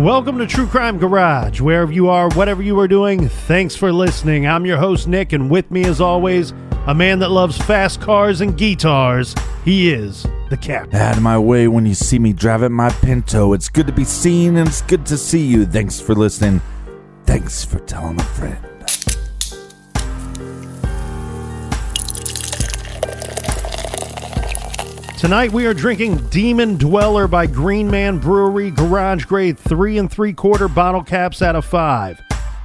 Welcome to True Crime Garage. Wherever you are, whatever you are doing, thanks for listening. I'm your host, Nick, and with me, as always, a man that loves fast cars and guitars. He is the Captain. Out of my way when you see me driving my Pinto. It's good to be seen and it's good to see you. Thanks for listening. Thanks for telling a friend. Tonight we are drinking Demon Dweller by Green Man BreweryGarage Grade 3 3/4 bottle caps out of 5.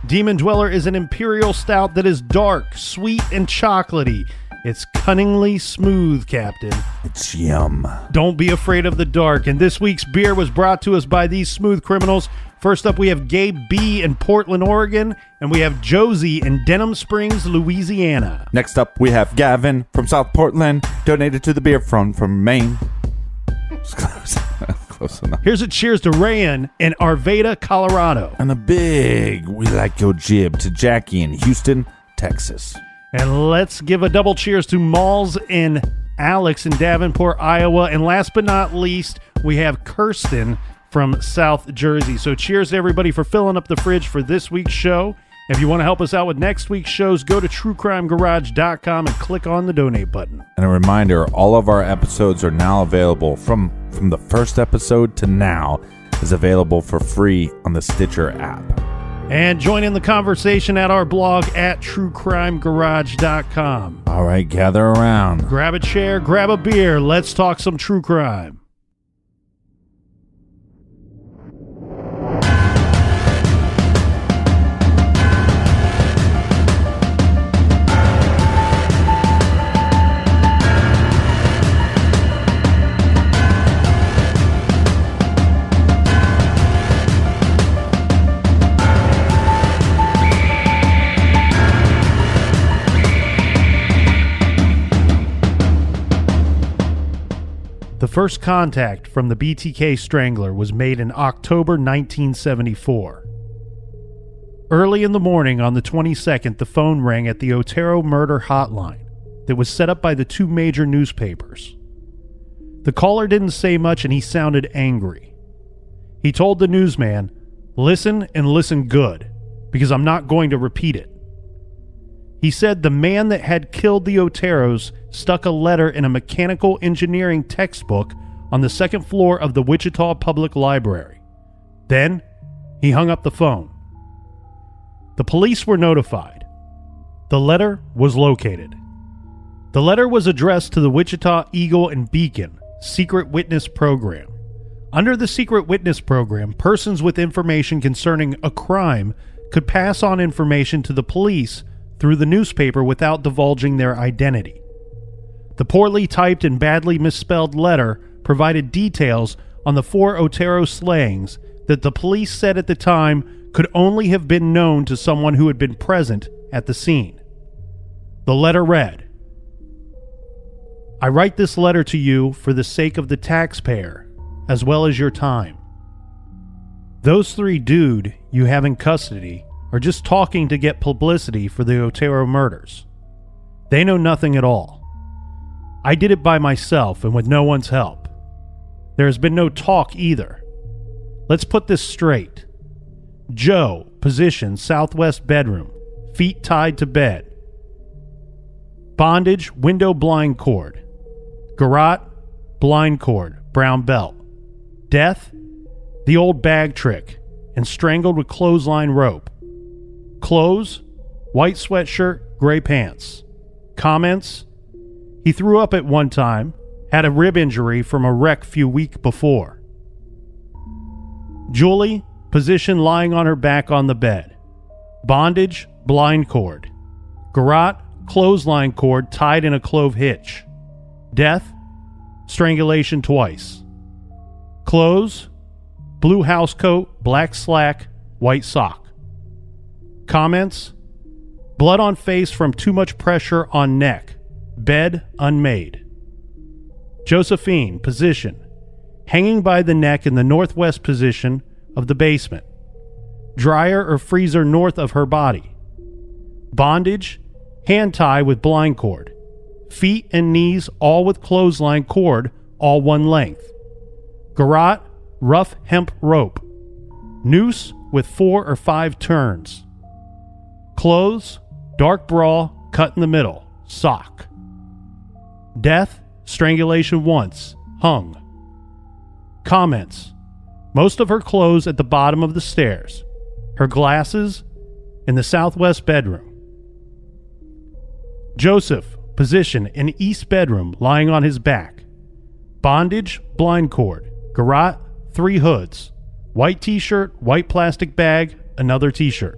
Demon Dweller is an imperial stout that is dark, sweet, and chocolatey. It's cunningly smooth, Captain. It's yum. Don't be afraid of the dark. And this week's beer was brought to us by these smooth criminals. First up, we have Gabe B. in Portland, Oregon, and we have Josie in Denham Springs, Louisiana. Next up, we have Gavin from South Portland, donated to the beer front from Maine. It's close. Close enough. Here's a cheers to Rayan in Arvada, Colorado. And a big "we like your jib" to Jackie in Houston, Texas. And let's give a double cheers to Malls and Alex in Davenport, Iowa. And last but not least, we have Kirsten from South Jersey. So cheers to everybody for filling up the fridge for this week's show. If you want to help us out with next week's shows, go to truecrimegarage.com and click on the donate button. And a reminder, all of our episodes are now available from the first episode to now is available for free on the Stitcher app. And join in the conversation at our blog at truecrimegarage.com. All right, gather around. Grab a chair, grab a beer. Let's talk some true crime. The first contact from the BTK Strangler was made in October 1974. Early in the morning on the 22nd, the phone rang at the Otero murder hotline that was set up by the two major newspapers. The caller didn't say much and he sounded angry. He told the newsman, "Listen and listen good, because I'm not going to repeat it." He said the man that had killed the Oteros stuck a letter in a mechanical engineering textbook on the second floor of the Wichita Public Library. Then, he hung up the phone. The police were notified. The letter was located. The letter was addressed to the Wichita Eagle and Beacon Secret Witness Program. Under the Secret Witness Program, persons with information concerning a crime could pass on information to the police through the newspaper without divulging their identity. The poorly typed and badly misspelled letter provided details on the 4 Otero slayings that the police said at the time could only have been known to someone who had been present at the scene. The letter read, "I write this letter to you for the sake of the taxpayer, as well as your time. Those 3 dude you have in custody are just talking to get publicity for the Otero murders. They know nothing at all. I did it by myself and with no one's help. There has been no talk either. Let's put this straight. Joe, position, southwest bedroom, feet tied to bed. Bondage, window blind cord. Garrote, blind cord, brown belt. Death, the old bag trick, and strangled with clothesline rope. Clothes, white sweatshirt, gray pants. Comments, he threw up at one time, had a rib injury from a wreck few weeks before. Julie, position lying on her back on the bed. Bondage, blind cord. Garrote, clothesline cord tied in a clove hitch. Death, strangulation twice. Clothes, blue house coat, black slack, white sock. Comments, blood on face from too much pressure on neck. Bed unmade. Josephine, position, hanging by the neck in the northwest position of the basement. Dryer or freezer north of her body. Bondage, hand tie with blind cord. Feet and knees all with clothesline cord, all one length. Garrote, rough hemp rope. Noose with 4 or 5 turns. Clothes, dark bra, cut in the middle, sock. Death, strangulation once, hung. Comments: most of her clothes at the bottom of the stairs. Her glasses in the southwest bedroom. Joseph, position in east bedroom, lying on his back. Bondage, blind cord. Garrote, 3 hoods. White t-shirt, white plastic bag, another t-shirt.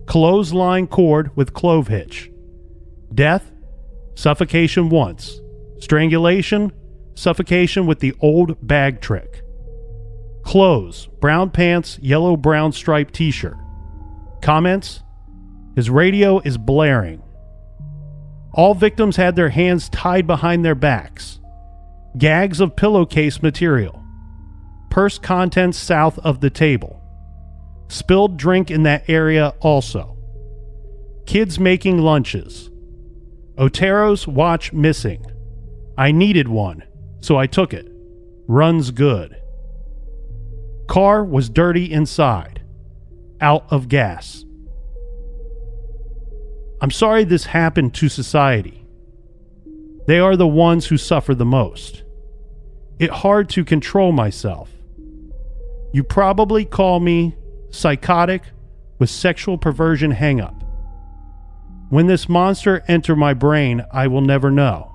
Clothesline cord with clove hitch. Death, suffocation once. Strangulation, suffocation with the old bag trick. Clothes, brown pants, yellow-brown striped t-shirt. Comments: his radio is blaring. All victims had their hands tied behind their backs. Gags of pillowcase material. Purse contents south of the table. Spilled drink in that area also. Kids making lunches. Otero's watch missing. I needed one, so I took it. Runs good. Car was dirty inside. Out of gas. I'm sorry this happened to society. They are the ones who suffer the most. It's hard to control myself. You probably call me psychotic with sexual perversion hang-up. When this monster enter my brain, I will never know,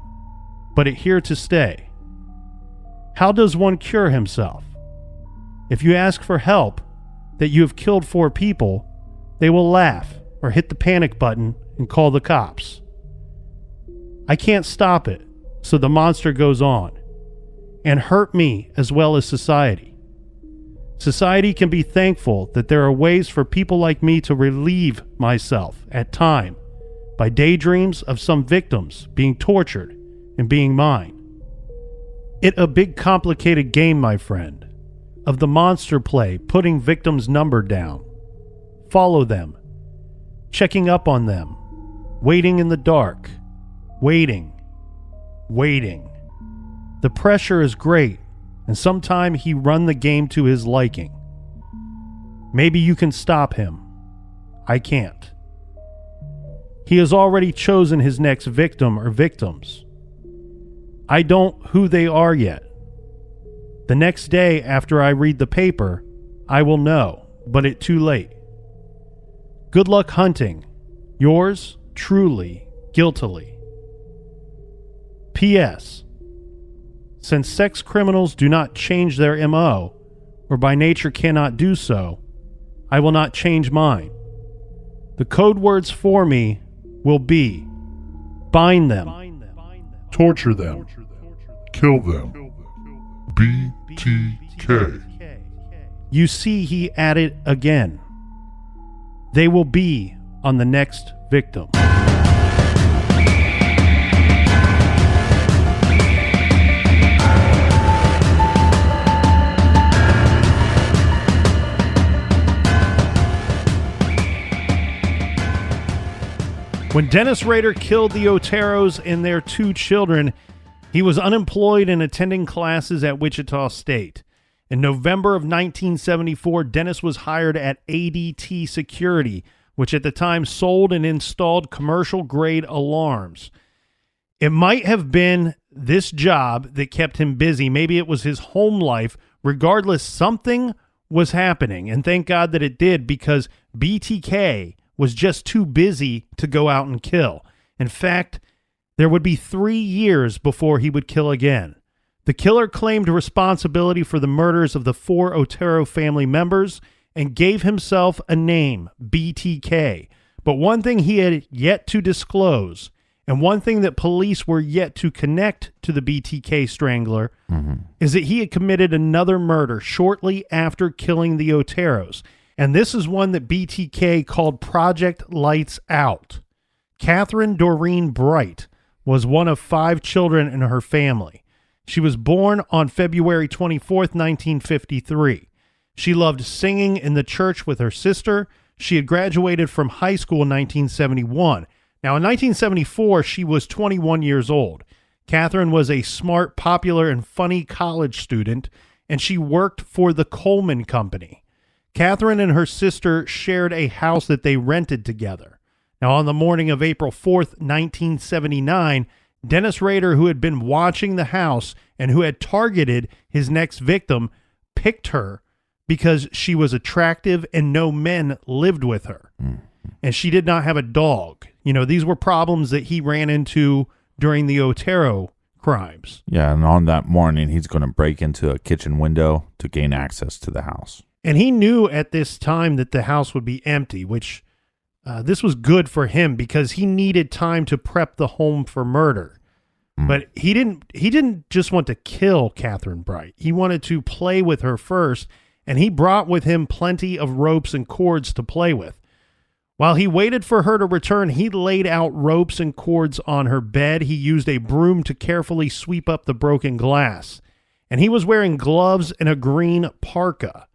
but it here to stay. How does one cure himself? If you ask for help, that you have killed 4 people, they will laugh or hit the panic button and call the cops. I can't stop it, so the monster goes on, and hurt me as well as society. Society can be thankful that there are ways for people like me to relieve myself at time by daydreams of some victims being tortured and being mine. It a big complicated game, my friend, of the monster play, putting victims' number down. Follow them, checking up on them, waiting in the dark, waiting. The pressure is great, and sometime he run the game to his liking. Maybe you can stop him. I can't. He has already chosen his next victim or victims. I don't who they are yet. The next day after I read the paper, I will know, but it's too late. Good luck hunting. Yours truly, guiltily. P.S. Since sex criminals do not change their M.O., or by nature cannot do so, I will not change mine. The code words for me will be: bind them, Torture them. Kill them. BTK. You see, he added again. They will be on the next victim. When Dennis Rader killed the Oteros and their 2 children, he was unemployed and attending classes at Wichita State. In November of 1974, Dennis was hired at ADT Security, which at the time sold and installed commercial-grade alarms. It might have been this job that kept him busy. Maybe it was his home life. Regardless, something was happening, and thank God that it did, because BTK was just too busy to go out and kill. In fact, there would be 3 years before he would kill again. The killer claimed responsibility for the murders of the 4 Otero family members and gave himself a name, BTK. But one thing he had yet to disclose, and one thing that police were yet to connect to the BTK strangler, is that he had committed another murder shortly after killing the Oteros. And this is one that BTK called Project Lights Out. Catherine Doreen Bright was one of 5 children in her family. She was born on February 24th, 1953. She loved singing in the church with her sister. She had graduated from high school in 1971. Now, in 1974, she was 21 years old. Catherine was a smart, popular, and funny college student, and she worked for the Coleman Company. Catherine and her sister shared a house that they rented together. Now, on the morning of April 4th, 1979, Dennis Rader, who had been watching the house and who had targeted his next victim, picked her because she was attractive and no men lived with her. And she did not have a dog. You know, these were problems that he ran into during the Otero crimes. Yeah, and on that morning, he's going to break into a kitchen window to gain access to the house. And he knew at this time that the house would be empty, which this was good for him because he needed time to prep the home for murder. But he didn't just want to kill Catherine Bright. He wanted to play with her first, and he brought with him plenty of ropes and cords to play with. While he waited for her to return, he laid out ropes and cords on her bed. He used a broom to carefully sweep up the broken glass. And he was wearing gloves and a green parka.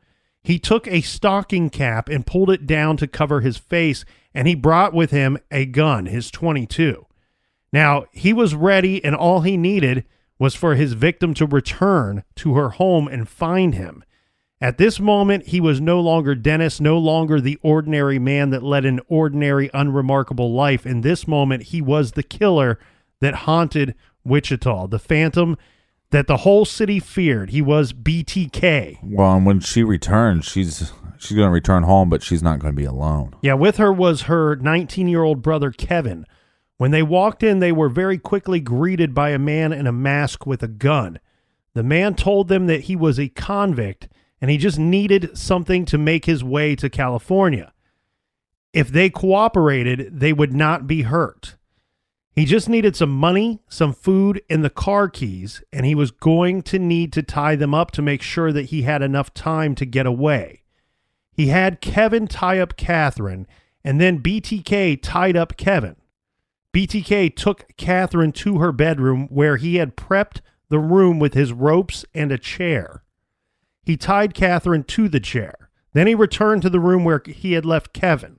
He took a stocking cap and pulled it down to cover his face, and he brought with him a gun, his .22. Now, he was ready, and all he needed was for his victim to return to her home and find him. At this moment, he was no longer Dennis, no longer the ordinary man that led an ordinary, unremarkable life. In this moment, he was the killer that haunted Wichita, the phantom that the whole city feared. He was BTK. Well, and when she returns, she's going to return home, but she's not going to be alone. Yeah, with her was her 19-year-old brother, Kevin. When they walked in, they were very quickly greeted by a man in a mask with a gun. The man told them that he was a convict, and he just needed something to make his way to California. If they cooperated, they would not be hurt. He just needed some money, some food, and the car keys, and he was going to need to tie them up to make sure that he had enough time to get away. He had Kevin tie up Catherine, and then BTK tied up Kevin. BTK took Catherine to her bedroom where he had prepped the room with his ropes and a chair. He tied Catherine to the chair. Then he returned to the room where he had left Kevin.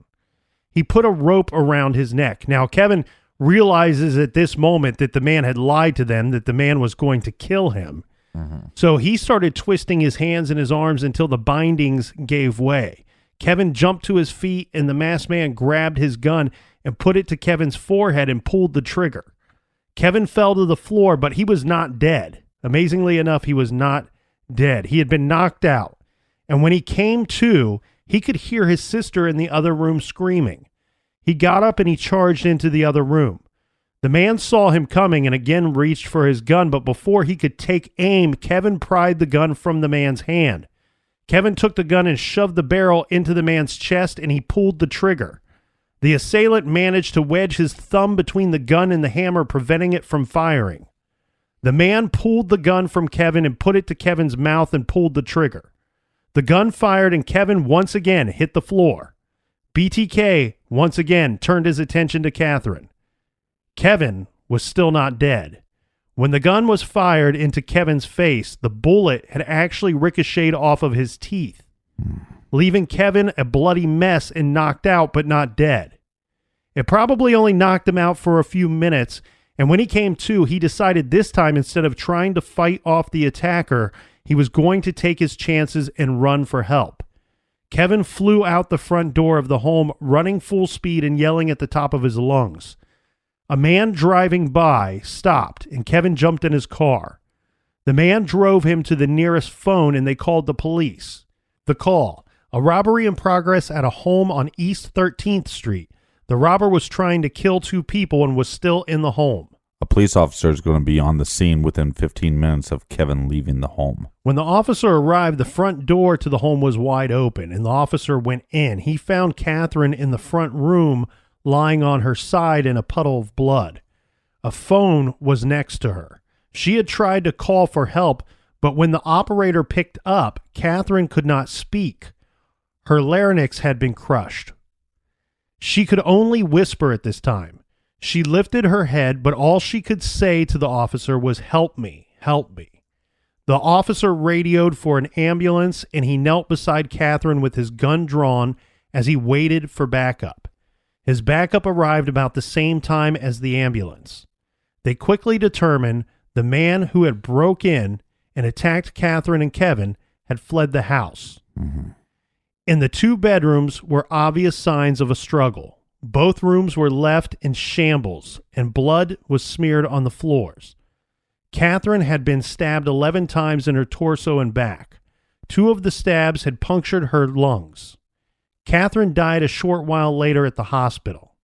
He put a rope around his neck. Now, Kevin realizes at this moment that the man had lied to them, that the man was going to kill him. So he started twisting his hands and his arms until the bindings gave way. Kevin jumped to his feet, and the masked man grabbed his gun and put it to Kevin's forehead and pulled the trigger. Kevin fell to the floor, but he was not dead. Amazingly enough, he was not dead. He had been knocked out. And when he came to, he could hear his sister in the other room screaming. He got up and he charged into the other room. The man saw him coming and again reached for his gun, but before he could take aim, Kevin pried the gun from the man's hand. Kevin took the gun and shoved the barrel into the man's chest, and he pulled the trigger. The assailant managed to wedge his thumb between the gun and the hammer, preventing it from firing. The man pulled the gun from Kevin and put it to Kevin's mouth and pulled the trigger. The gun fired, and Kevin once again hit the floor. BTK once again turned his attention to Catherine. Kevin was still not dead. When the gun was fired into Kevin's face, the bullet had actually ricocheted off of his teeth, leaving Kevin a bloody mess and knocked out but not dead. It probably only knocked him out for a few minutes, and when he came to, he decided this time, instead of trying to fight off the attacker, he was going to take his chances and run for help. Kevin flew out the front door of the home, running full speed and yelling at the top of his lungs. A man driving by stopped, and Kevin jumped in his car. The man drove him to the nearest phone, and they called the police. The call: a robbery in progress at a home on East 13th Street. The robber was trying to kill 2 people and was still in the home. A police officer is going to be on the scene within 15 minutes of Kevin leaving the home. When the officer arrived, the front door to the home was wide open, and the officer went in. He found Catherine in the front room, lying on her side in a puddle of blood. A phone was next to her. She had tried to call for help, but when the operator picked up, Catherine could not speak. Her larynx had been crushed. She could only whisper at this time. She lifted her head, but all she could say to the officer was, "Help me, help me." The officer radioed for an ambulance, and he knelt beside Catherine with his gun drawn as he waited for backup. His backup arrived about the same time as the ambulance. They quickly determined the man who had broke in and attacked Catherine and Kevin had fled the house. In the 2 bedrooms were obvious signs of a struggle. Both rooms were left in shambles, and blood was smeared on the floors. Catherine had been stabbed 11 times in her torso and back. 2 of the stabs had punctured her lungs. Catherine died a short while later at the hospital.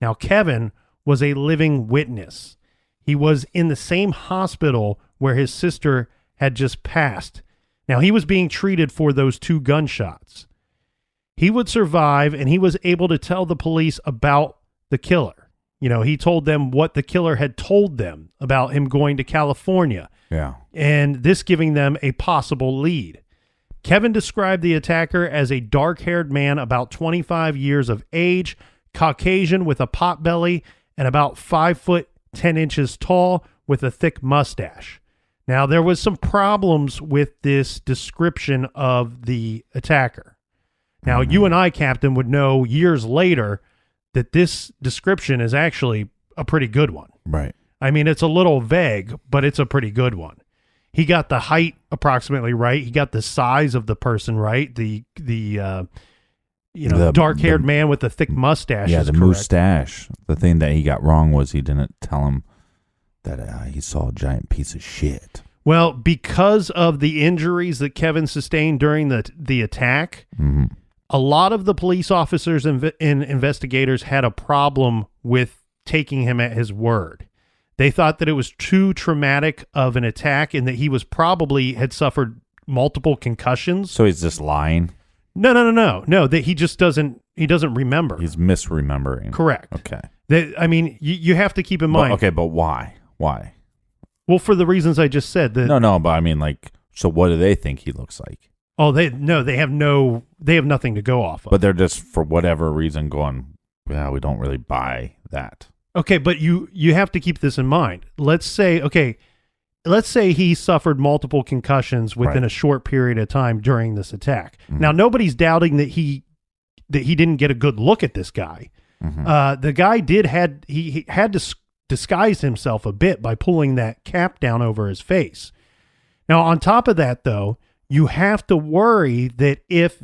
Now, Kevin was a living witness. He was in the same hospital where his sister had just passed. Now, he was being treated for those 2 gunshots. He would survive, and he was able to tell the police about the killer. You know, he told them what the killer had told them about him going to California. Yeah. And this giving them a possible lead. Kevin described the attacker as a dark-haired man about 25 years of age, Caucasian with a pot belly, and about 5 foot 10 inches tall with a thick mustache. Now, there was some problems with this description of the attacker. Now, you and I, Captain, would know years later that this description is actually a pretty good one. Right. I mean, it's a little vague, but it's a pretty good one. He got the height approximately right. He got the size of the person right. The dark-haired man with the thick mustache. Yeah, is the correct. mustache. The thing that he got wrong was he didn't tell him that he saw a giant piece of shit. Well, because of the injuries that Kevin sustained during the attack, a lot of the police officers and investigators had a problem with taking him at his word. They thought that it was too traumatic of an attack and that he was probably had suffered multiple concussions. So he's just lying? No, that he just doesn't remember. He's misremembering. Correct. Okay. I mean, you have to keep in mind. But why? Why? Well, for the reasons I just said. No, but I mean, like, so what do they think he looks like? Oh, they have nothing to go off of. But they're just, for whatever reason, going, yeah, we don't really buy that. Okay, but you have to keep this in mind. Let's say he suffered multiple concussions within a short period of time during this attack. Now, nobody's doubting that he didn't get a good look at this guy. The guy he had to disguise himself a bit by pulling that cap down over his face. Now, on top of that, though, you have to worry that if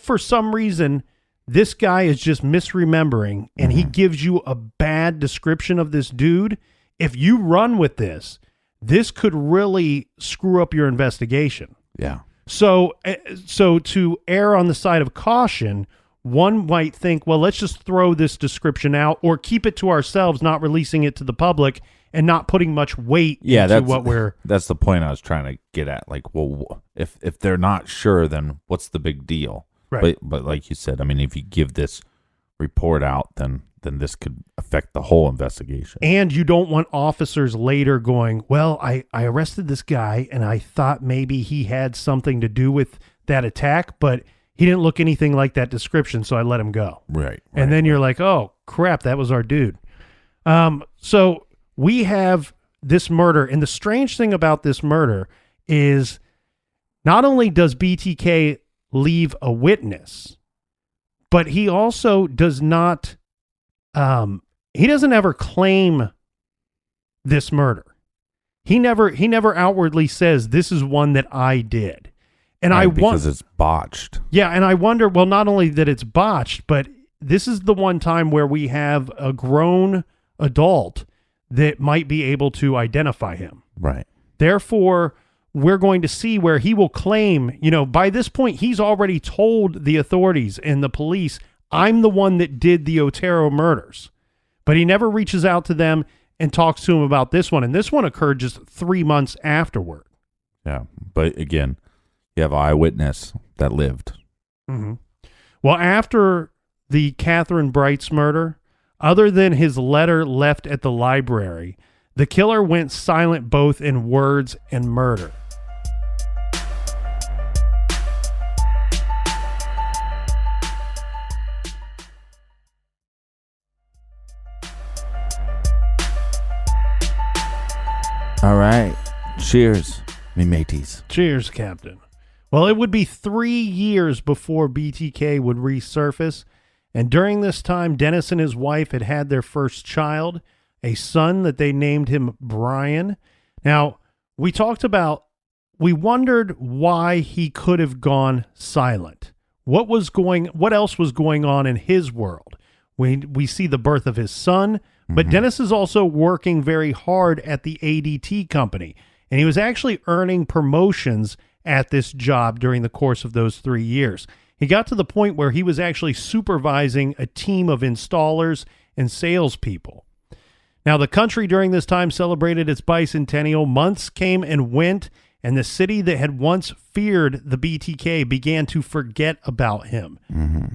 for some reason this guy is just misremembering and he gives you a bad description of this dude, if you run with this could really screw up your investigation. Yeah. So to err on the side of caution, one might think, well, let's just throw this description out or keep it to ourselves, not releasing it to the public and not putting much weight into what we're... That's the point I was trying to get at. Like, well, if they're not sure, then what's the big deal? Right. But like you said, I mean, if you give this report out, then this could affect the whole investigation. And you don't want officers later going, well, I arrested this guy and I thought maybe he had something to do with that attack, but he didn't look anything like that description, so I let him go. Right. And then you're like, oh, crap, that was our dude. So we have this murder, and the strange thing about this murder is not only does BTK leave a witness, but he also does not, he doesn't ever claim this murder. He never outwardly says, this is one that I did. And because it's botched. Yeah, and I wonder, well, not only that it's botched, but this is the one time where we have a grown adult that might be able to identify him. Right. Therefore, we're going to see where he will claim, by this point, he's already told the authorities and the police, I'm the one that did the Otero murders. But he never reaches out to them and talks to them about this one. And this one occurred just 3 months afterward. Yeah. But again, you have an eyewitness that lived. Mm-hmm. Well, after the Catherine Bright's murder, other than his letter left at the library, the killer went silent both in words and murder. All right. Cheers, me mateys. Cheers, Captain. Well, it would be 3 years before BTK would resurface, and during this time, Dennis and his wife had had their first child, a son that they named him Brian. Now, we wondered why he could have gone silent. what else was going on in his world. We see the birth of his son, but Dennis is also working very hard at the ADT company, and he was actually earning promotions at this job during the course of those 3 years. He got to the point where he was actually supervising a team of installers and salespeople. Now, the country during this time celebrated its bicentennial. Months came and went, and the city that had once feared the BTK began to forget about him.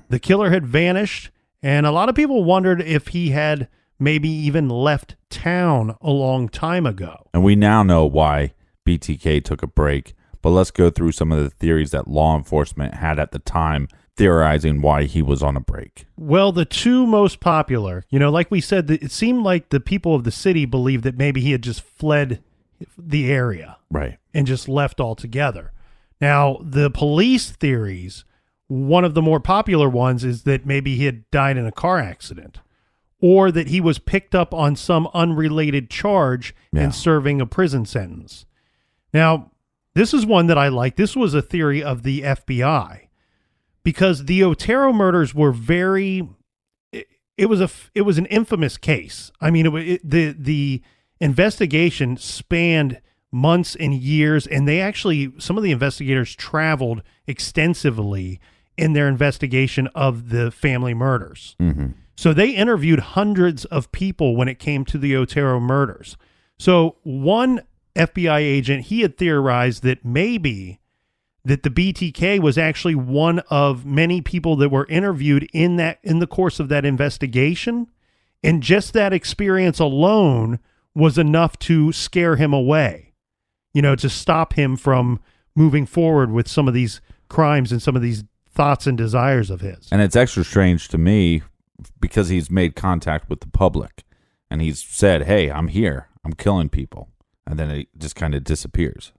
The killer had vanished, and a lot of people wondered if he had maybe even left town a long time ago. And we now know why BTK took a break, but let's go through some of the theories that law enforcement had at the time, theorizing why he was on a break. Well, the two most popular, like we said, it seemed like the people of the city believed that maybe he had just fled the area. Right. And just left altogether. Now, the police theories, one of the more popular ones is that maybe he had died in a car accident, or that he was picked up on some unrelated charge and serving a prison sentence. Now, this is one that I like. This was a theory of the FBI, because the Otero murders were it was an infamous case. I mean, the investigation spanned months and years, and some of the investigators traveled extensively in their investigation of the family murders. So they interviewed hundreds of people when it came to the Otero murders. So one FBI agent, he had theorized that maybe that the BTK was actually one of many people that were interviewed in the course of that investigation, and just that experience alone was enough to scare him away, to stop him from moving forward with some of these crimes and some of these thoughts and desires of his. And it's extra strange to me because he's made contact with the public and he's said, hey, I'm here, I'm killing people. And then it just kind of disappears.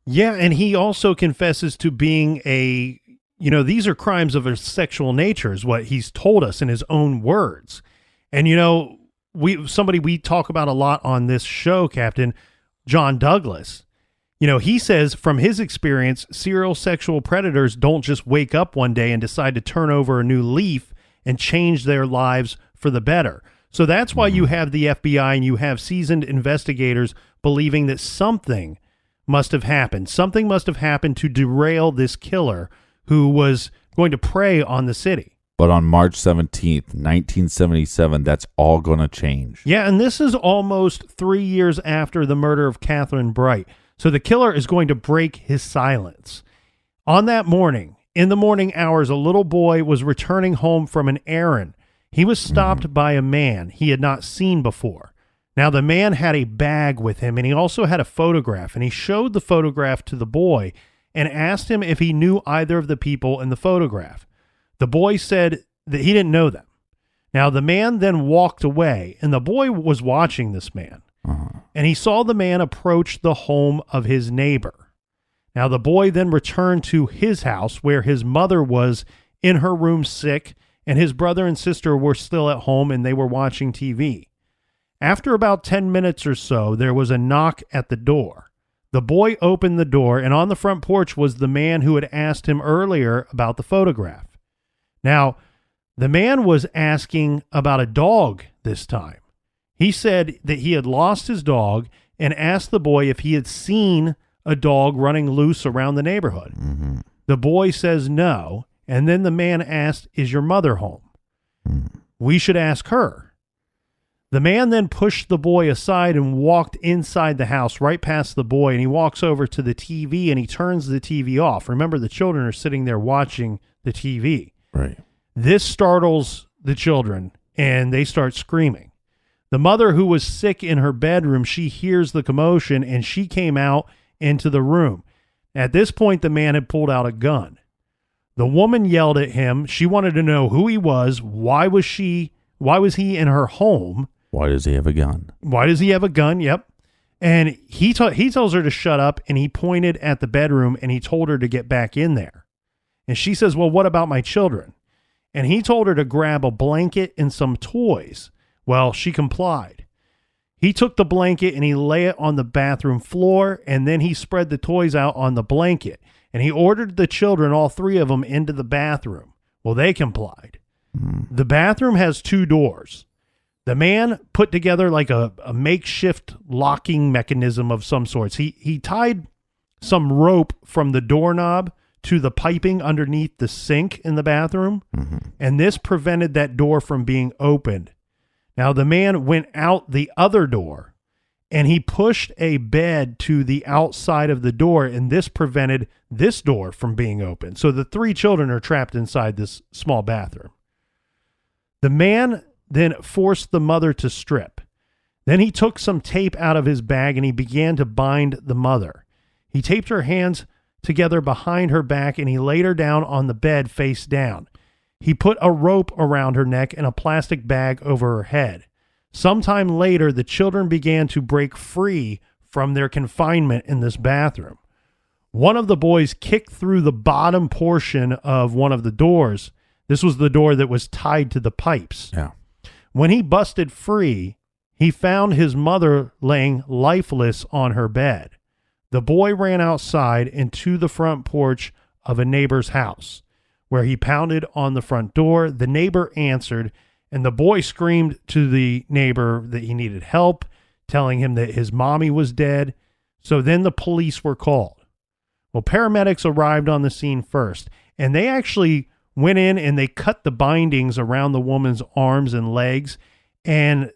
Yeah, and he also confesses to being these are crimes of a sexual nature, is what he's told us in his own words. And, we talk about a lot on this show, Captain, John Douglas. He says from his experience, serial sexual predators don't just wake up one day and decide to turn over a new leaf and change their lives for the better. So that's why you have the FBI and you have seasoned investigators believing that something must have happened. Something must have happened to derail this killer who was going to prey on the city. But on March 17th, 1977, that's all going to change. Yeah, and this is almost 3 years after the murder of Catherine Bright. So the killer is going to break his silence. On that morning, in the morning hours, a little boy was returning home from an errand. He was stopped by a man he had not seen before. Now, the man had a bag with him, and he also had a photograph, and he showed the photograph to the boy and asked him if he knew either of the people in the photograph. The boy said that he didn't know them. Now, the man then walked away, and the boy was watching this man, and he saw the man approach the home of his neighbor. Now, the boy then returned to his house where his mother was in her room sick, and his brother and sister were still at home, and they were watching TV. After about 10 minutes or so, there was a knock at the door. The boy opened the door, and on the front porch was the man who had asked him earlier about the photograph. Now, the man was asking about a dog this time. He said that he had lost his dog and asked the boy if he had seen a dog running loose around the neighborhood. The boy says no, and then the man asked, "Is your mother home?" "We should ask her." The man then pushed the boy aside and walked inside the house right past the boy, and he walks over to the TV and he turns the TV off. Remember, the children are sitting there watching the TV. Right. This startles the children, and they start screaming. The mother, who was sick in her bedroom, she hears the commotion, and she came out into the room. At this point, the man had pulled out a gun. The woman yelled at him. She wanted to know who he was. Why was he in her home? Why does he have a gun? Why does he have a gun? Yep. And he tells her to shut up, and he pointed at the bedroom, and he told her to get back in there. And she says, "Well, what about my children?" And he told her to grab a blanket and some toys. Well, she complied. He took the blanket and he lay it on the bathroom floor, and then he spread the toys out on the blanket. and he ordered the children, all three of them, into the bathroom. Well, they complied. The bathroom has 2 doors. The man put together like a makeshift locking mechanism of some sorts. He tied some rope from the doorknob to the piping underneath the sink in the bathroom, and this prevented that door from being opened. Now, the man went out the other door, and he pushed a bed to the outside of the door, and this prevented this door from being opened. So the 3 children are trapped inside this small bathroom. The man then forced the mother to strip. Then he took some tape out of his bag and he began to bind the mother. He taped her hands together behind her back and he laid her down on the bed face down. He put a rope around her neck and a plastic bag over her head. Sometime later, the children began to break free from their confinement in this bathroom. One of the boys kicked through the bottom portion of one of the doors. This was the door that was tied to the pipes. Yeah. When he busted free, he found his mother laying lifeless on her bed. The boy ran outside and to the front porch of a neighbor's house, where he pounded on the front door. The neighbor answered, and the boy screamed to the neighbor that he needed help, telling him that his mommy was dead. So then the police were called. Well, paramedics arrived on the scene first, and they actually went in and they cut the bindings around the woman's arms and legs, and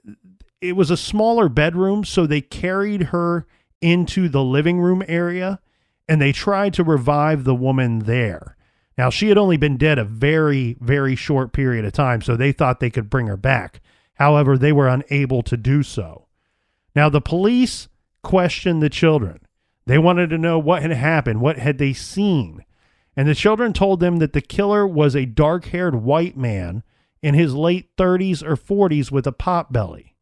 it was a smaller bedroom, so they carried her into the living room area, and they tried to revive the woman there. Now, she had only been dead a very, very short period of time, so they thought they could bring her back. However, they were unable to do so. Now, the police questioned the children. They wanted to know what had happened, what had they seen. And the children told them that the killer was a dark-haired white man in his late 30s or 40s with a pot belly.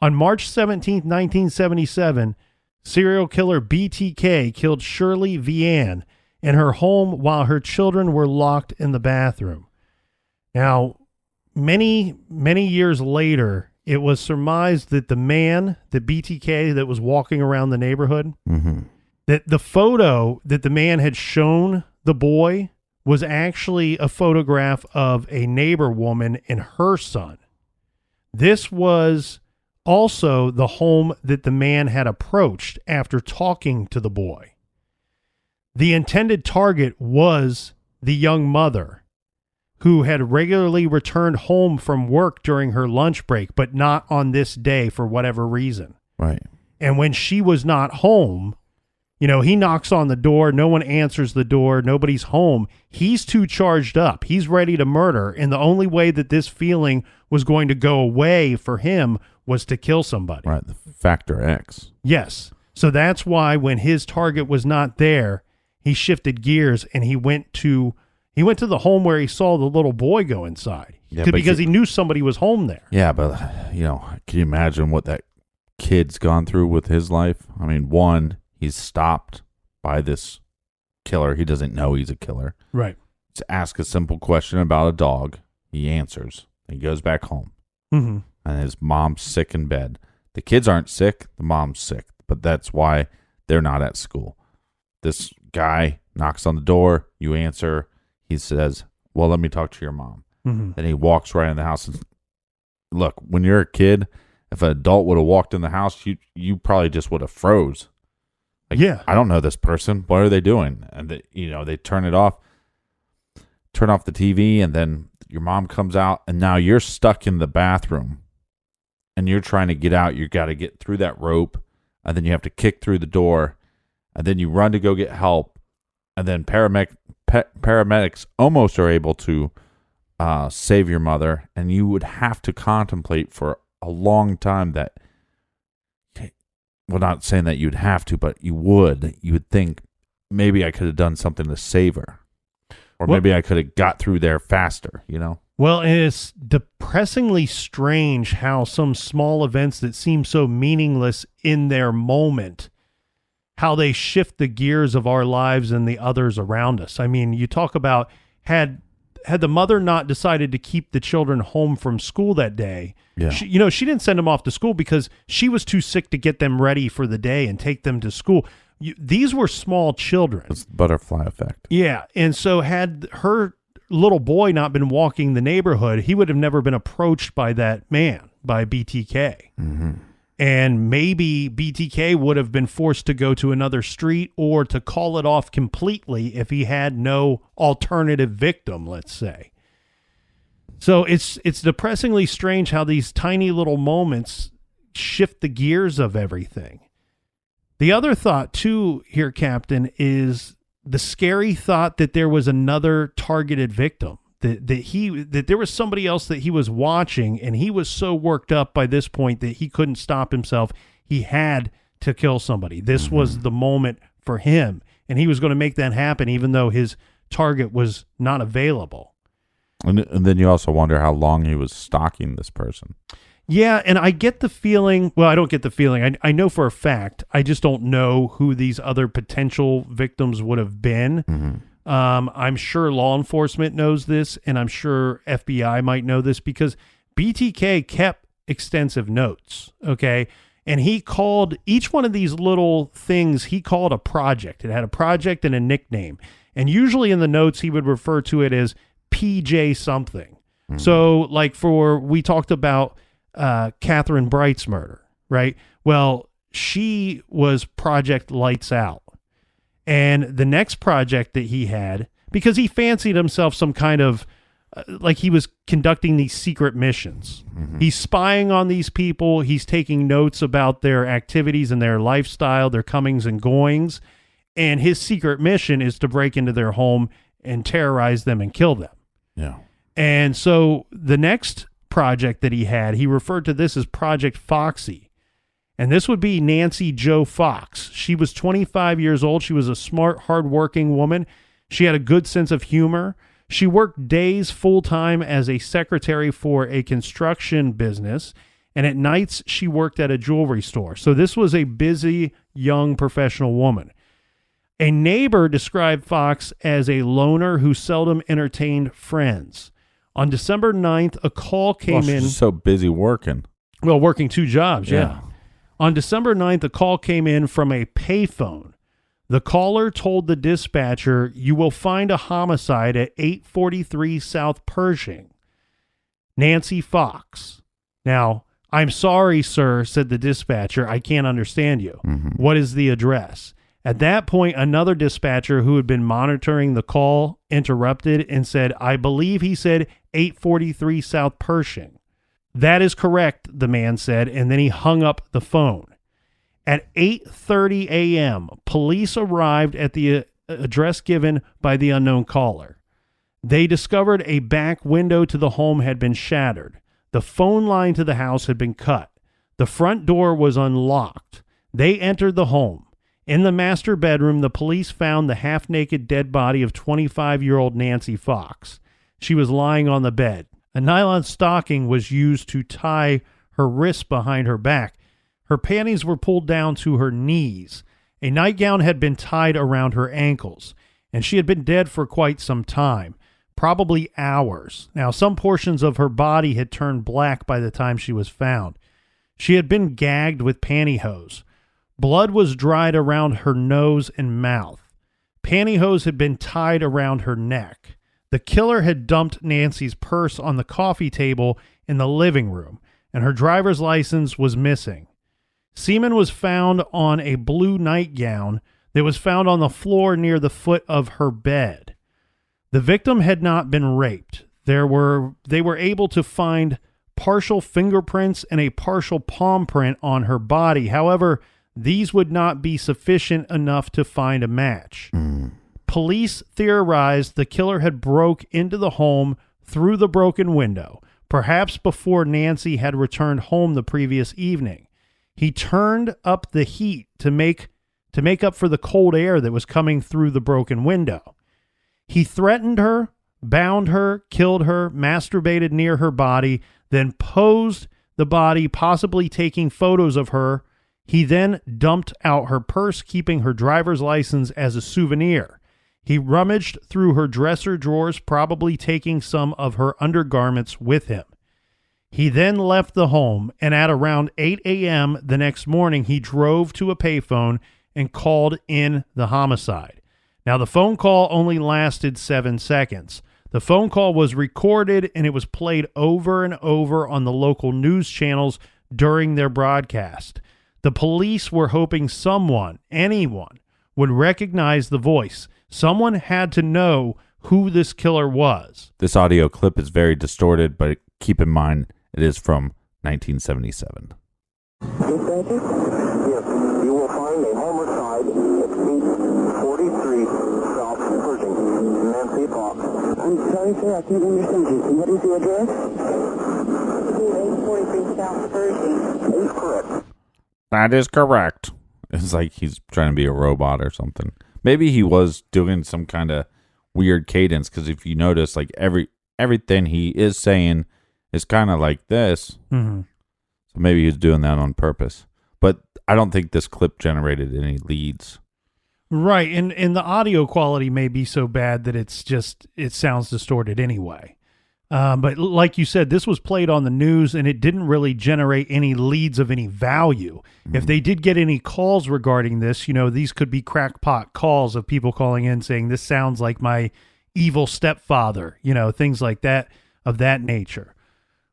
On March 17, 1977, serial killer BTK killed Shirley Vian in her home while her children were locked in the bathroom. Now, many, many years later, it was surmised that the man, the BTK that was walking around the neighborhood, that the photo that the man had shown the boy was actually a photograph of a neighbor woman and her son. This was also the home that the man had approached after talking to the boy. The intended target was the young mother, who had regularly returned home from work during her lunch break, but not on this day for whatever reason. Right. And when she was not home, you know, he knocks on the door. No one answers the door. Nobody's home. He's too charged up. He's ready to murder. And the only way that this feeling was going to go away for him was to kill somebody. Right. The factor X. Yes. So that's why when his target was not there, he shifted gears and he went to the home where he saw the little boy go inside. Yeah, because he knew somebody was home there. Yeah, but, you know, can you imagine what that kid's gone through with his life? I mean, one, he's stopped by this killer. He doesn't know he's a killer. Right. To ask a simple question about a dog. He answers. He goes back home. Mm-hmm. And his mom's sick in bed. The kids aren't sick. The mom's sick. But that's why they're not at school. This guy knocks on the door. You answer. He says, well, let me talk to your mom. Mm-hmm. Then he walks right in the house. And look, when you're a kid, if an adult would have walked in the house, you probably just would have froze. Like, yeah. I don't know this person. What are they doing? And they turn it off, turn off the TV, and then your mom comes out, and now you're stuck in the bathroom, and you're trying to get out. You got to get through that rope, and then you have to kick through the door, and then you run to go get help, and then paramedics almost are able to save your mother, and you would have to contemplate for a long time that. Well, not saying that you'd have to, but you would think maybe I could have done something to save her, or maybe I could have got through there faster, you know? Well, and it's depressingly strange how some small events that seem so meaningless in their moment, how they shift the gears of our lives and the others around us. I mean, you talk about had the mother not decided to keep the children home from school that day, yeah. She didn't send them off to school because she was too sick to get them ready for the day and take them to school. these were small children. It's the butterfly effect. Yeah. And so had her little boy not been walking the neighborhood, he would have never been approached by that man, by BTK. Mm-hmm. And maybe BTK would have been forced to go to another street or to call it off completely if he had no alternative victim, let's say. So it's depressingly strange how these tiny little moments shift the gears of everything. The other thought too here, Captain, is the scary thought that there was another targeted victim, that there was somebody else that he was watching, and he was so worked up by this point that he couldn't stop himself. He had to kill somebody. This was the moment for him, and he was going to make that happen even though his target was not available. And then you also wonder how long he was stalking this person. Yeah, and I get the feeling, well, I don't get the feeling. I know for a fact. I just don't know who these other potential victims would have been. Mm-hmm. I'm sure law enforcement knows this, and I'm sure FBI might know this because BTK kept extensive notes, okay? And he called each one of these little things, he called a project. It had a project and a nickname. And usually in the notes, he would refer to it as PJ something. Mm-hmm. So like we talked about Catherine Bright's murder, right? Well, she was Project Lights Out. And the next project that he had, because he fancied himself some kind of, like he was conducting these secret missions. Mm-hmm. He's spying on these people. He's taking notes about their activities and their lifestyle, their comings and goings. And his secret mission is to break into their home and terrorize them and kill them. Yeah. And so the next project that he had, he referred to this as Project Foxy. And this would be Nancy Jo Fox. She was 25 years old. She was a smart, hardworking woman. She had a good sense of humor. She worked days full-time as a secretary for a construction business, and at nights she worked at a jewelry store. So this was a busy, young professional woman. A neighbor described Fox as a loner who seldom entertained friends. On December 9th, a call came in. She's so busy working. Well, working two jobs, yeah. On December 9th, a call came in from a payphone. The caller told the dispatcher, "You will find a homicide at 843 South Pershing. Nancy Fox." Now, "I'm sorry, sir," said the dispatcher. "I can't understand you. Mm-hmm. What is the address?" At that point, another dispatcher who had been monitoring the call interrupted and said, "I believe he said 843 South Pershing." "That is correct," the man said, and then he hung up the phone. At 8:30 a.m., police arrived at the address given by the unknown caller. They discovered a back window to the home had been shattered. The phone line to the house had been cut. The front door was unlocked. They entered the home. In the master bedroom, the police found the half-naked dead body of 25-year-old Nancy Fox. She was lying on the bed. A nylon stocking was used to tie her wrists behind her back. Her panties were pulled down to her knees. A nightgown had been tied around her ankles, and she had been dead for quite some time, probably hours. Now, some portions of her body had turned black by the time she was found. She had been gagged with pantyhose. Blood was dried around her nose and mouth. Pantyhose had been tied around her neck. The killer had dumped Nancy's purse on the coffee table in the living room, and her driver's license was missing. Semen was found on a blue nightgown that was found on the floor near the foot of her bed. The victim had not been raped. They were able to find partial fingerprints and a partial palm print on her body. However, these would not be sufficient enough to find a match. Police theorized the killer had broke into the home through the broken window, perhaps before Nancy had returned home the previous evening. He turned up the heat to make up for the cold air that was coming through the broken window. He threatened her, bound her, killed her, masturbated near her body, then posed the body, possibly taking photos of her. He then dumped out her purse, keeping her driver's license as a souvenir. He rummaged through her dresser drawers, probably taking some of her undergarments with him. He then left the home, and at around 8 a.m. the next morning, he drove to a payphone and called in the homicide. Now, the phone call only lasted 7 seconds. The phone call was recorded and it was played over and over on the local news channels during their broadcast. The police were hoping someone, anyone, would recognize the voice. Someone had to know who this killer was. This audio clip is very distorted, but keep in mind it is from 1977. Dispatcher? Yes, you will find a homicide at 843 South Pershing. Nancy Fox. I'm sorry, sir, I can't understand you. What is the address? 843 South Pershing. That is correct. That is correct. It's like he's trying to be a robot or something. Maybe he was doing some kind of weird cadence, because if you notice, like everything he is saying is kind of like this. Mm-hmm. So maybe he was doing that on purpose. But I don't think this clip generated any leads. Right, and the audio quality may be so bad that it sounds distorted anyway. But like you said, this was played on the news, and it didn't really generate any leads of any value. Mm-hmm. If they did get any calls regarding this, these could be crackpot calls of people calling in saying, this sounds like my evil stepfather, things like that, of that nature.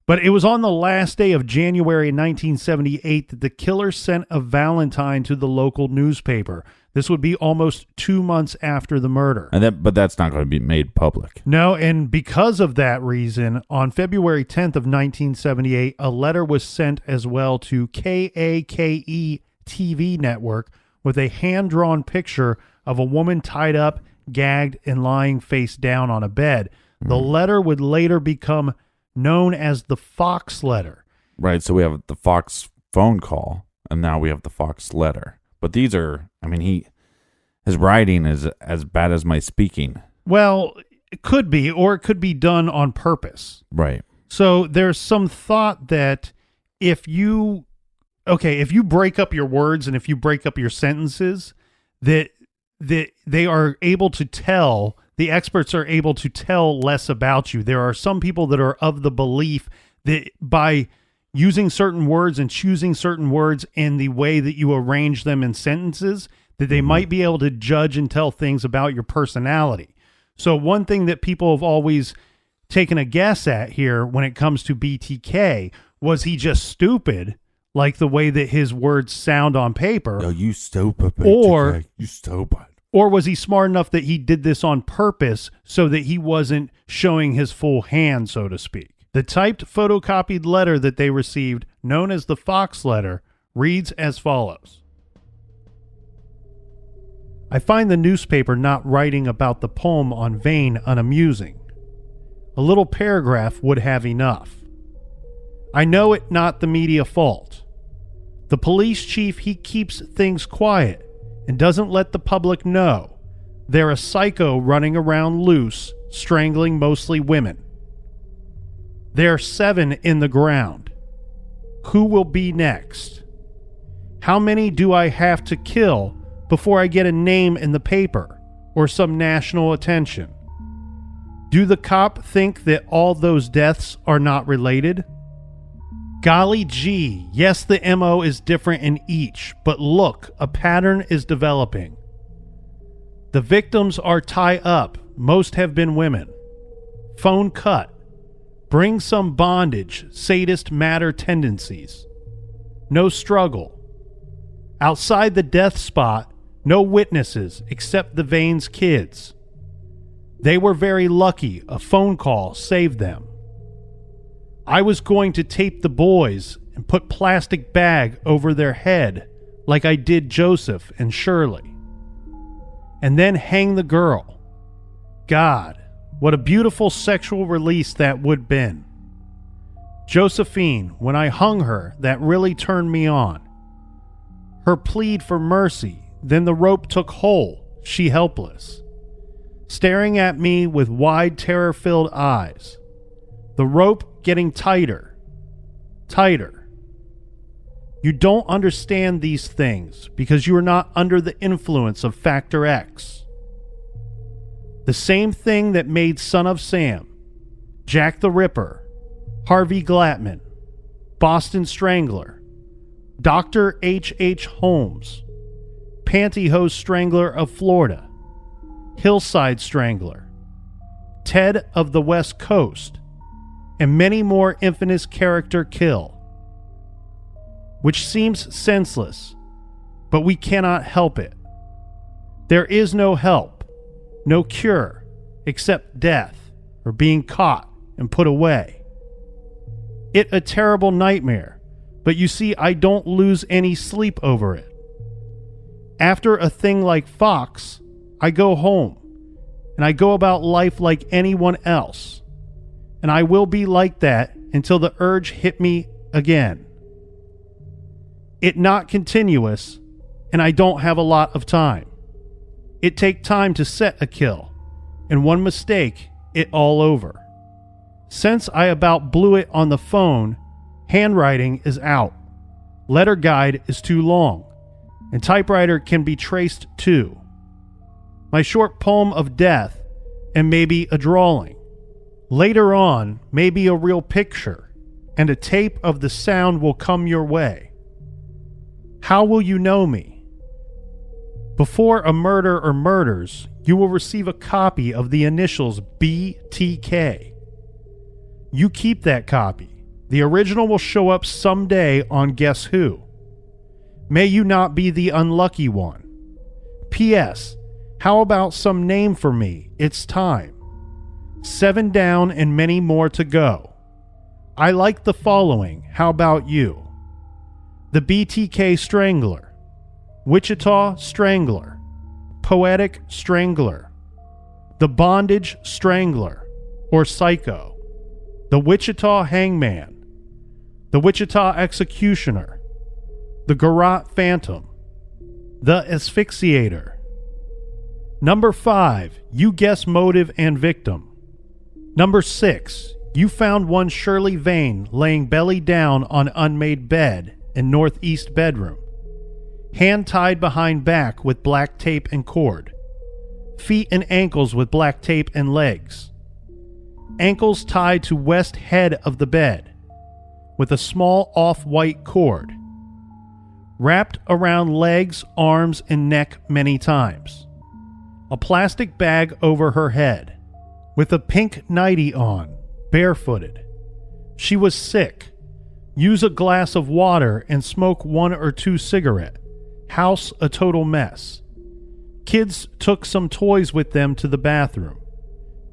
But it was on the last day of January 1978 that the killer sent a Valentine to the local newspaper. This would be almost 2 months after the murder. But that's not going to be made public. No, and because of that reason, on February 10th of 1978, a letter was sent as well to KAKE TV network with a hand-drawn picture of a woman tied up, gagged, and lying face down on a bed. The letter would later become known as the Fox letter. Right, so we have the Fox phone call, and now we have the Fox letter. But these are, his writing is as bad as my speaking. Well, it could be, or it could be done on purpose. Right. So there's some thought that if you break up your words and if you break up your sentences, that they are able to tell, the experts are able to tell less about you. There are some people that are of the belief that by using certain words and choosing certain words in the way that you arrange them in sentences, that they might be able to judge and tell things about your personality. So one thing that people have always taken a guess at here when it comes to BTK, was he just stupid, like the way that his words sound on paper? No, you stupid. Or you stupid. Or was he smart enough that he did this on purpose so that he wasn't showing his full hand, so to speak? The typed photocopied letter that they received, known as the Fox letter, reads as follows. I find the newspaper not writing about the poem on Vane unamusing. A little paragraph would have enough. I know it not the media fault. The police chief, he keeps things quiet and doesn't let the public know. They're a psycho running around loose, strangling mostly women. There are 7 in the ground. Who will be next? How many do I have to kill before I get a name in the paper or some national attention? Do the cop think that all those deaths are not related? Golly gee, yes, the MO is different in each, but look, a pattern is developing. The victims are tie up. Most have been women. Phone cut. Bring some bondage, sadist matter tendencies. No struggle. Outside the death spot, no witnesses except the Vane's kids. They were very lucky. A phone call saved them. I was going to tape the boys and put plastic bag over their head like I did Joseph and Shirley. And then hang the girl. God, what a beautiful sexual release that would been. Josephine, when I hung her, that really turned me on. Her plead for mercy, then the rope took hold, she helpless. Staring at me with wide terror-filled eyes. The rope getting tighter, tighter. You don't understand these things because you are not under the influence of Factor X. The same thing that made Son of Sam, Jack the Ripper, Harvey Glatman, Boston Strangler, Dr. H.H. Holmes, Pantyhose Strangler of Florida, Hillside Strangler, Ted of the West Coast, and many more infamous character kill, which seems senseless, but we cannot help it. There is no help, no cure, except death or being caught and put away. It a terrible nightmare, but you see, I don't lose any sleep over it. After a thing like Fox, I go home, and I go about life like anyone else, and I will be like that until the urge hit me again. It not continuous, and I don't have a lot of time. It take time to set a kill, and one mistake, it all over. Since I about blew it on the phone, handwriting is out, letter guide is too long, and typewriter can be traced too. My short poem of death, and maybe a drawing. Later on, maybe a real picture, and a tape of the sound will come your way. How will you know me? Before a murder or murders, you will receive a copy of the initials BTK. You keep that copy. The original will show up someday on Guess Who. May you not be the unlucky one. P.S. How about some name for me? It's time. 7 down and many more to go. I like the following. How about you? The BTK Strangler, Wichita Strangler, Poetic Strangler, the Bondage Strangler, or Psycho, the Wichita Hangman, the Wichita Executioner, the Garrote Phantom, the Asphyxiator. Number 5, you guess motive and victim. Number 6, you found one Shirley Vane laying belly down on unmade bed in northeast bedroom. Hand tied behind back with black tape and cord. Feet and ankles with black tape and legs. Ankles tied to west head of the bed with a small off-white cord. Wrapped around legs, arms, and neck many times. A plastic bag over her head with a pink nightie on, barefooted. She was sick. Use a glass of water and smoke 1 or 2 cigarettes. House a total mess. Kids took some toys with them to the bathroom.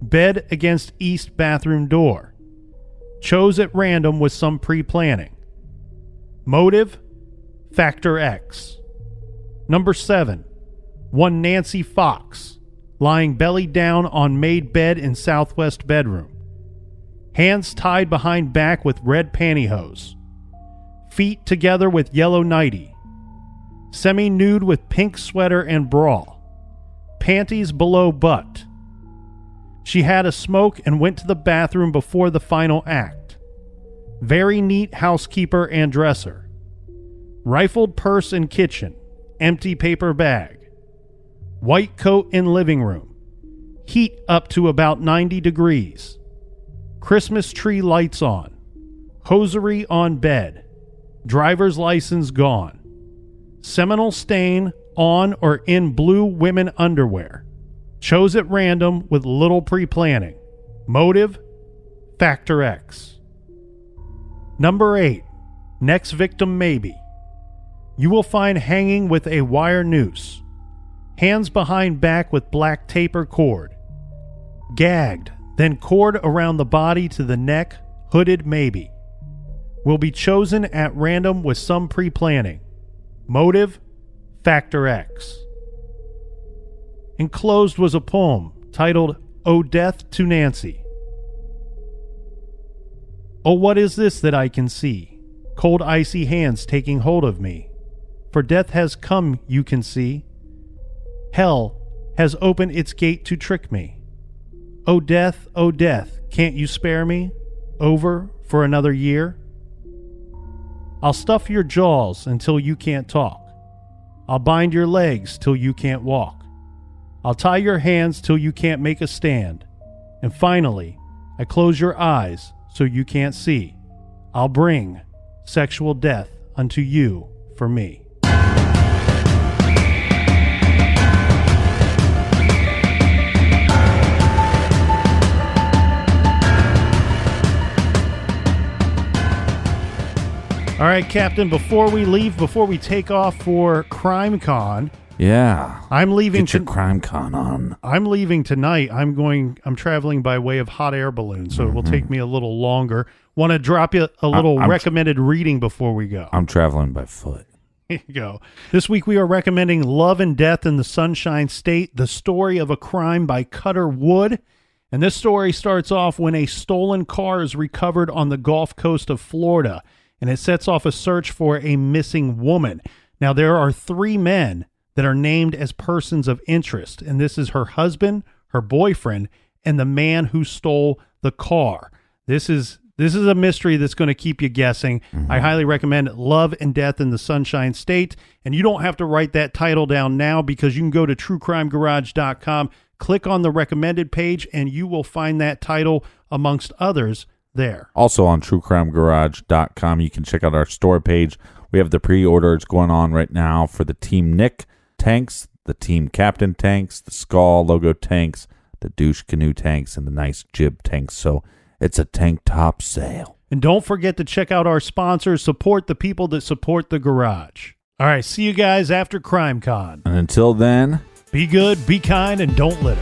Bed against east bathroom door. Chose at random with some pre-planning. Motive? Factor X. Number 7. One Nancy Fox, lying belly down on made bed in southwest bedroom. Hands tied behind back with red pantyhose. Feet together with yellow nightie. Semi-nude with pink sweater and bra. Panties below butt. She had a smoke and went to the bathroom before the final act. Very neat housekeeper and dresser. Rifled purse in kitchen. Empty paper bag. White coat in living room. Heat up to about 90 degrees. Christmas tree lights on. Hosiery on bed. Driver's license gone. Seminal stain on or in blue women underwear. Chose at random with little pre-planning. Motive? Factor X. Number 8. Next victim maybe. You will find hanging with a wire noose. Hands behind back with black tape or cord. Gagged, then cord around the body to the neck, hooded maybe. Will be chosen at random with some pre-planning. Motive? Factor X. Enclosed was a poem titled, "O Death to Nancy." Oh, what is this that I can see? Cold icy hands taking hold of me. For death has come, you can see. Hell has opened its gate to trick me. O death, can't you spare me? Over for another year? I'll stuff your jaws until you can't talk. I'll bind your legs till you can't walk. I'll tie your hands till you can't make a stand. And finally, I close your eyes so you can't see. I'll bring sexual death unto you for me. All right, Captain, before we take off for Crime Con, Yeah. I'm leaving. Get your Crime Con on. I'm leaving tonight. I'm traveling by way of hot air balloon, so it will take me a little longer. Want to drop you a little recommended reading before we go. I'm traveling by foot. Here you go. This week we are recommending Love and Death in the Sunshine State, the story of a crime by Cutter Wood. And this story starts off when a stolen car is recovered on the Gulf Coast of Florida, and it sets off a search for a missing woman. Now, there are 3 men that are named as persons of interest, and this is her husband, her boyfriend, and the man who stole the car. This is a mystery that's going to keep you guessing. I highly recommend Love and Death in the Sunshine State, and you don't have to write that title down now because you can go to truecrimegarage.com, click on the recommended page, and you will find that title amongst others there. Also on truecrimegarage.com, you can check out our store page. We have the pre-orders going on right now for the Team Nick tanks, the Team Captain tanks, the Skull logo tanks, the Douche Canoe tanks, and the nice Jib tanks. So it's a tank top sale. And don't forget to check out our sponsors. Support the people that support the garage. All right, see you guys after Crime Con. And until then, be good, be kind, and don't litter.